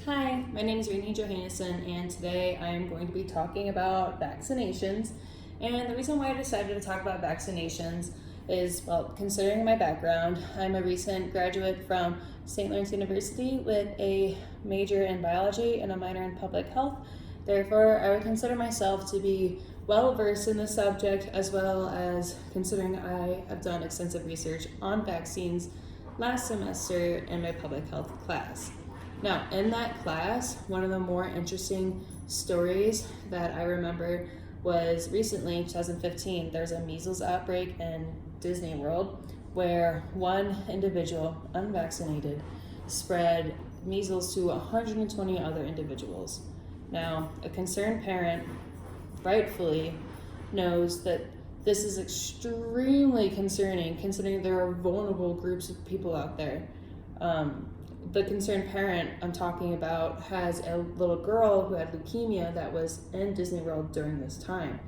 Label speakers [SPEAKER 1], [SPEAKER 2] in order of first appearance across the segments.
[SPEAKER 1] Hi, my name is Johannessen, and today I am going to be talking about vaccinations. And the reason why I decided to talk about vaccinations is, well, considering my background, I'm a recent graduate from St. Lawrence University with a major in biology and a minor in public health. Therefore, I would consider myself to be well versed in the subject, as well as considering I have done extensive research on vaccines last semester in my public health class. Now, in that class, one of the more interesting stories that I remember was recently, in 2015, there was a measles outbreak in Disney World where one individual, unvaccinated, spread measles to 120 other individuals. Now, a concerned parent rightfully knows that this is extremely concerning, considering there are vulnerable groups of people out there. The concerned parent I'm talking about has a little girl who had leukemia that was in Disney World during this time.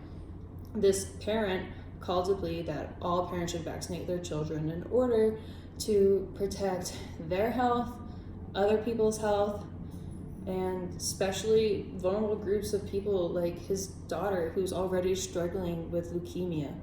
[SPEAKER 1] This parent called to plead that all parents should vaccinate their children in order to protect their health, other people's health, and especially vulnerable groups of people like his daughter who's already struggling with leukemia.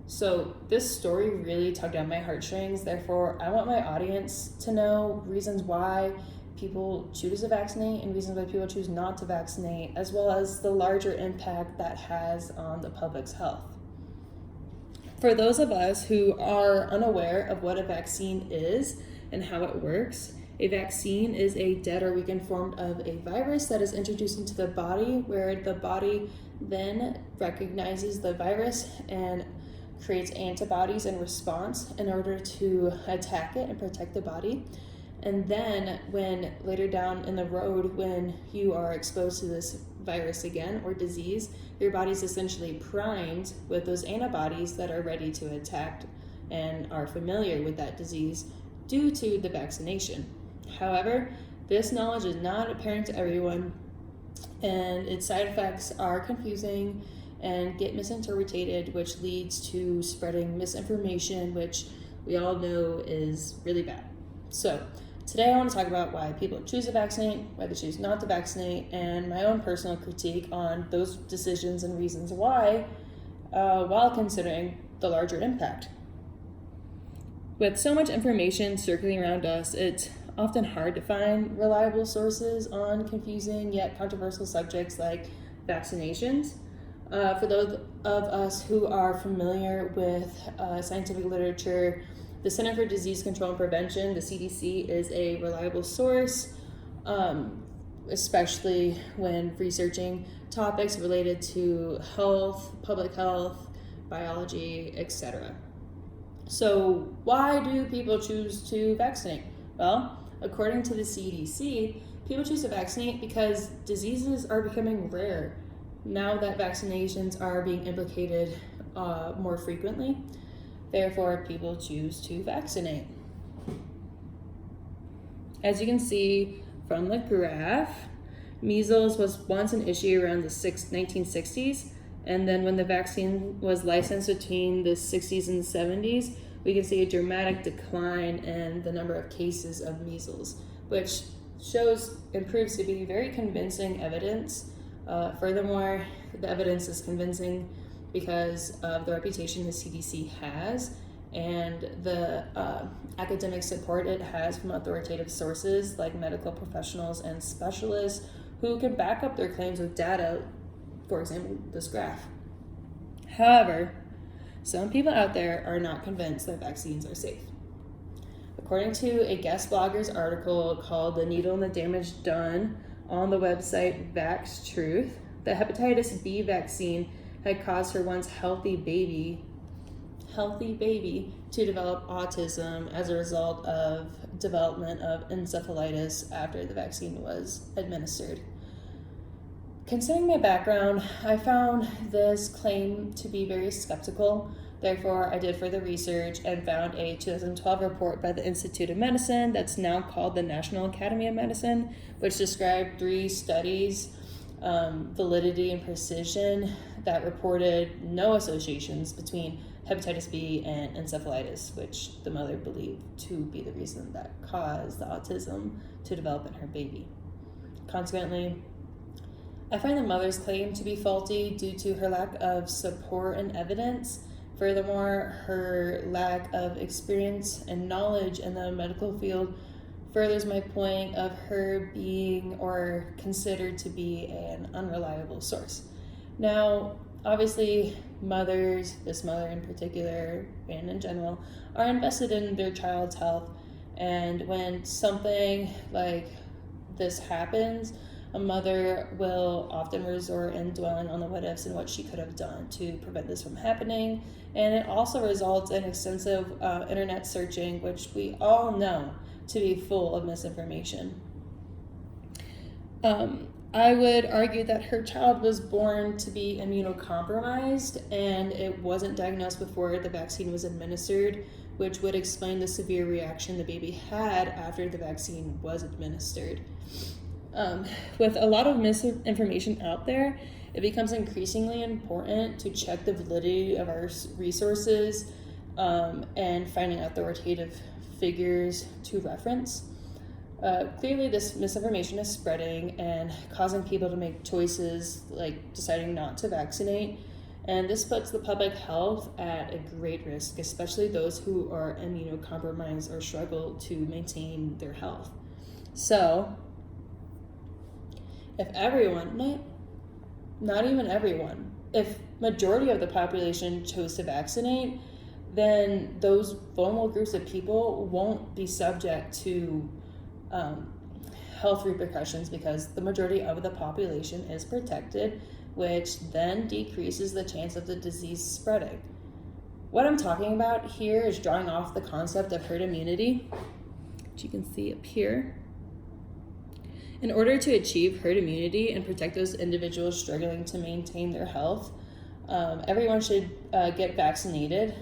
[SPEAKER 1] So this story really tugged at my heartstrings. Therefore, I want my audience to know reasons why people choose to vaccinate and reasons why people choose not to vaccinate, as well as the larger impact that has on the public's health. For those of us who are unaware of what a vaccine is and how it works, a vaccine is a dead or weakened form of a virus that is introduced into the body, where the body then recognizes the virus and creates antibodies in response in order to attack it and protect the body. And then when later down in the road, when you are exposed to this virus again or disease, your body's essentially primed with those antibodies that are ready to attack and are familiar with that disease due to the vaccination. However, this knowledge is not apparent to everyone, and its side effects are confusing and get misinterpreted, which leads to spreading misinformation, which we all know is really bad. So today I want to talk about why people choose to vaccinate, why they choose not to vaccinate, and my own personal critique on those decisions and reasons why, while considering the larger impact. With so much information circling around us, it's often hard to find reliable sources on confusing yet controversial subjects like vaccinations. For those of us who are familiar with scientific literature, the Center for Disease Control and Prevention, the CDC, is a reliable source, especially when researching topics related to health, public health, biology, etc. So why do people choose to vaccinate? Well, according to the CDC, people choose to vaccinate because diseases are becoming rare now that vaccinations are being implicated more frequently. Therefore, people choose to vaccinate. As you can see from the graph, measles was once an issue around the 1960s, and then when the vaccine was licensed between the 60s and 70s, we can see a dramatic decline in the number of cases of measles, which shows and proves to be very convincing evidence. Furthermore, the evidence is convincing because of the reputation the CDC has and the academic support it has from authoritative sources like medical professionals and specialists who can back up their claims with data, for example, this graph. However, some people out there are not convinced that vaccines are safe. According to a guest blogger's article called "The Needle and the Damage Done" on the website VaxTruth, the hepatitis B vaccine had caused her once healthy baby to develop autism as a result of development of encephalitis after the vaccine was administered. Considering my background, I found this claim to be very skeptical. Therefore, I did further research and found a 2012 report by the Institute of Medicine that's now called the National Academy of Medicine, which described 3 studies, validity and precision, that reported no associations between hepatitis B and encephalitis, which the mother believed to be the reason that caused the autism to develop in her baby. Consequently, I find the mother's claim to be faulty due to her lack of support and evidence. Furthermore, her lack of experience and knowledge in the medical field furthers my point of her being or considered to be an unreliable source. Now, obviously, mothers, this mother in particular, and in general, are invested in their child's health. And when something like this happens, a mother will often resort in dwelling on the what ifs and what she could have done to prevent this from happening. And it also results in extensive internet searching, which we all know to be full of misinformation. I would argue that her child was born to be immunocompromised and it wasn't diagnosed before the vaccine was administered, which would explain the severe reaction the baby had after the vaccine was administered. With a lot of misinformation out there, it becomes increasingly important to check the validity of our resources and finding authoritative figures to reference. Clearly, this misinformation is spreading and causing people to make choices like deciding not to vaccinate. And this puts the public health at a great risk, especially those who are immunocompromised or struggle to maintain their health. So, if everyone, not even everyone, if majority of the population chose to vaccinate, then those vulnerable groups of people won't be subject to health repercussions because the majority of the population is protected, which then decreases the chance of the disease spreading. What I'm talking about here is drawing off the concept of herd immunity, which you can see up here. In order to achieve herd immunity and protect those individuals struggling to maintain their health, everyone should get vaccinated.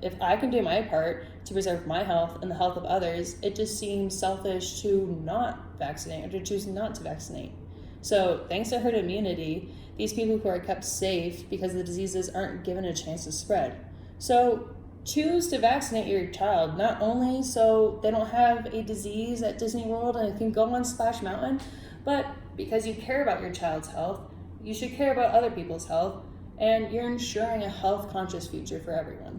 [SPEAKER 1] If I can do my part to preserve my health and the health of others, it just seems selfish to not vaccinate or to choose not to vaccinate. So thanks to herd immunity, these people who are kept safe because the diseases aren't given a chance to spread. So choose to vaccinate your child, not only so they don't have a disease at Disney World and can go on Splash Mountain, but because you care about your child's health, you should care about other people's health, and you're ensuring a health-conscious future for everyone.